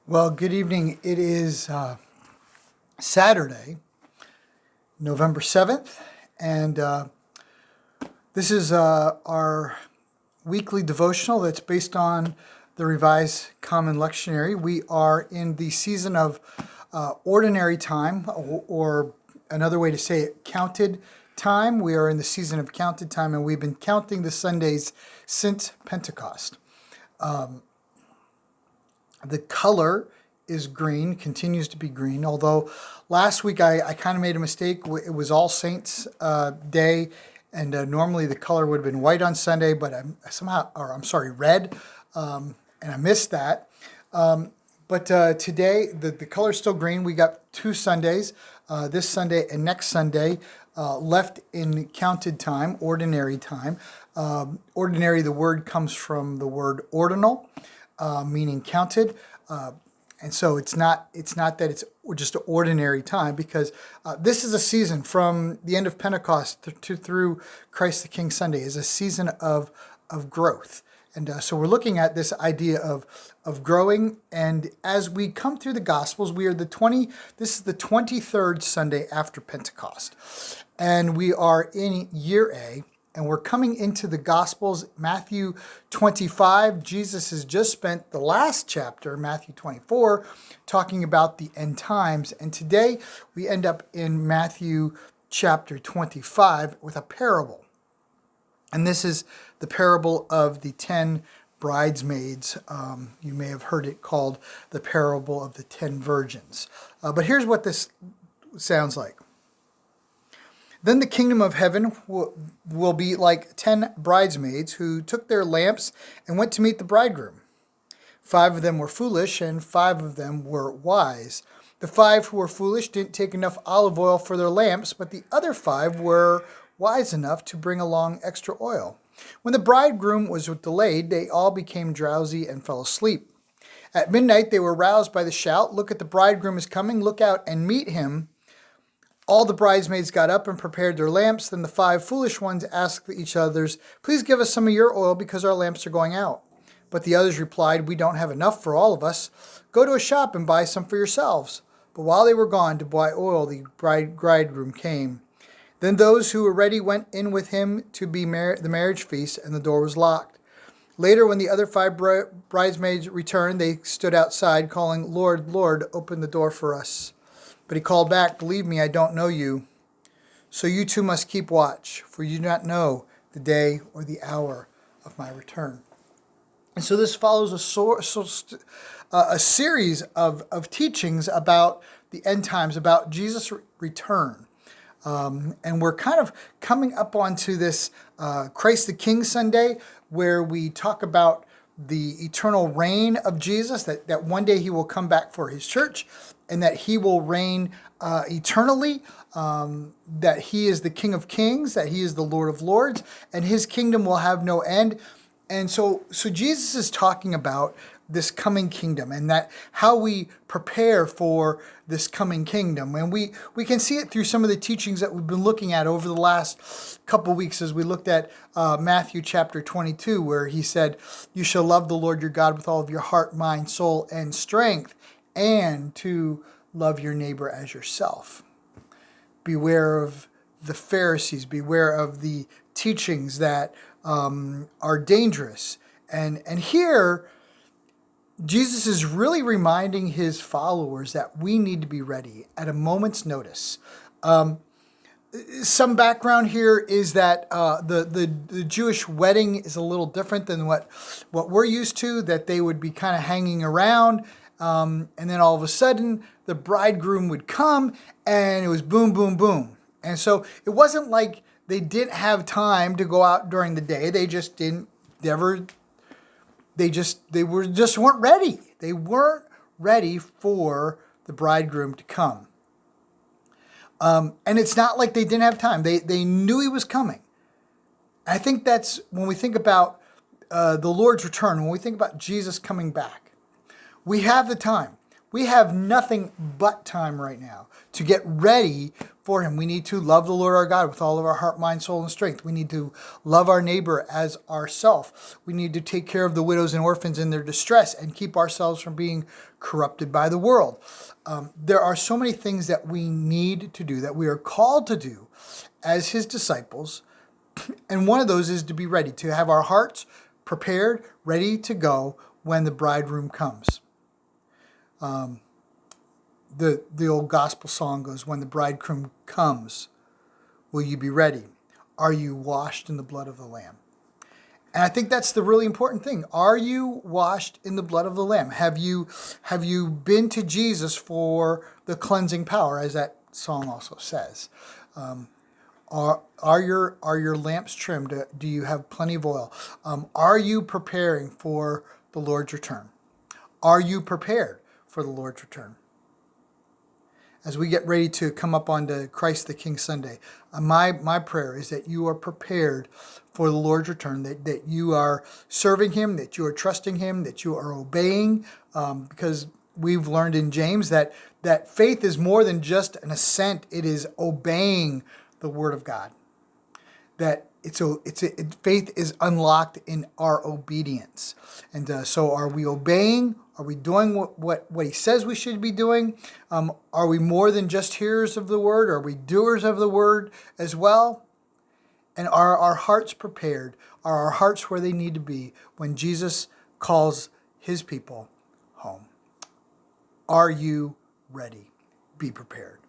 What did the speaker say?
Well, good evening. It is Saturday, November 7th, and this is our weekly devotional that's based on the Revised Common Lectionary. We are in the season of ordinary time, or another way to say it, counted time. We are in the season of counted time, and we've been counting the Sundays since Pentecost. The color is green, continues to be green, although last week I kind of made a mistake. It was All Saints Day, and normally the color would have been white on Sunday, but red, and I missed that. But today, the color is still green. We got two Sundays, this Sunday and next Sunday, left in counted time, ordinary time. Ordinary, the word comes from the word ordinal, meaning counted. And so it's not that it's just an ordinary time, because this is a season from the end of Pentecost through Christ the King Sunday is a season of growth. And so we're looking at this idea of growing. And as we come through the Gospels, this is the 23rd Sunday after Pentecost. And we are in year A. And we're coming into the Gospels, Matthew 25. Jesus has just spent the last chapter, Matthew 24, talking about the end times. And today we end up in Matthew chapter 25 with a parable. And this is the parable of the 10 bridesmaids. You may have heard it called the parable of the 10 virgins. But here's what this sounds like. Then the kingdom of heaven will be like 10 bridesmaids who took their lamps and went to meet the bridegroom. 5 of them were foolish and 5 of them were wise. The 5 who were foolish didn't take enough olive oil for their lamps, but the other 5 were wise enough to bring along extra oil. When the bridegroom was delayed, they all became drowsy and fell asleep. At midnight, they were roused by the shout, "Look, at the bridegroom is coming, look out and meet him." All the bridesmaids got up and prepared their lamps. Then the 5 foolish ones asked each other, "Please give us some of your oil because our lamps are going out." But the others replied, "We don't have enough for all of us. Go to a shop and buy some for yourselves." But while they were gone to buy oil, the bridegroom came. Then those who were ready went in with him to the marriage feast, and the door was locked. Later, when the other 5 bridesmaids returned, they stood outside, calling, "Lord, Lord, open the door for us." But he called back, "Believe me, I don't know you. So you too must keep watch, for you do not know the day or the hour of my return." And so this follows a series of teachings about the end times, about Jesus' return. And we're kind of coming up onto this Christ the King Sunday, where we talk about the eternal reign of Jesus, that one day he will come back for his church, and that he will reign eternally, that he is the King of Kings, that he is the Lord of Lords, and his kingdom will have no end. And so Jesus is talking about this coming kingdom, and that how we prepare for this coming kingdom. And we can see it through some of the teachings that we've been looking at over the last couple weeks, as we looked at Matthew chapter 22, where he said, "You shall love the Lord your God with all of your heart, mind, soul, and strength, and to love your neighbor as yourself." Beware of the Pharisees, beware of the teachings that are dangerous. And here, Jesus is really reminding his followers that we need to be ready at a moment's notice. Some background here is that the Jewish wedding is a little different than what we're used to, that they would be kind of hanging around, and then all of a sudden the bridegroom would come, and it was boom, boom, boom. And so it wasn't like they didn't have time to go out during the day. They just didn't ever. They weren't ready. They weren't ready for the bridegroom to come. And it's not like they didn't have time. They knew he was coming. I think that's when we think about the Lord's return, when we think about Jesus coming back. We have the time. We have nothing but time right now to get ready for him. We need to love the Lord our God with all of our heart, mind, soul, and strength. We need to love our neighbor as ourself. We need to take care of the widows and orphans in their distress and keep ourselves from being corrupted by the world. There are so many things that we need to do, that we are called to do as his disciples. And one of those is to be ready, to have our hearts prepared, ready to go when the bridegroom comes. The old gospel song goes, when the bridegroom comes, will you be ready? Are you washed in the blood of the Lamb? And I think that's the really important thing. Are you washed in the blood of the Lamb? Have you been to Jesus for the cleansing power, as that song also says? Are your lamps trimmed? Do you have plenty of oil? Are you preparing for the Lord's return? Are you prepared for the Lord's return? As we get ready to come up onto Christ the King Sunday, my prayer is that you are prepared for the Lord's return, that you are serving him, that you are trusting him, that you are obeying, because we've learned in James that faith is more than just an assent. It is obeying the Word of God. That faith is unlocked in our obedience. And so are we obeying? Are we doing what he says we should be doing? Are we more than just hearers of the word? Are we doers of the word as well? And are our hearts prepared? Are our hearts where they need to be when Jesus calls his people home? Are you ready? Be prepared.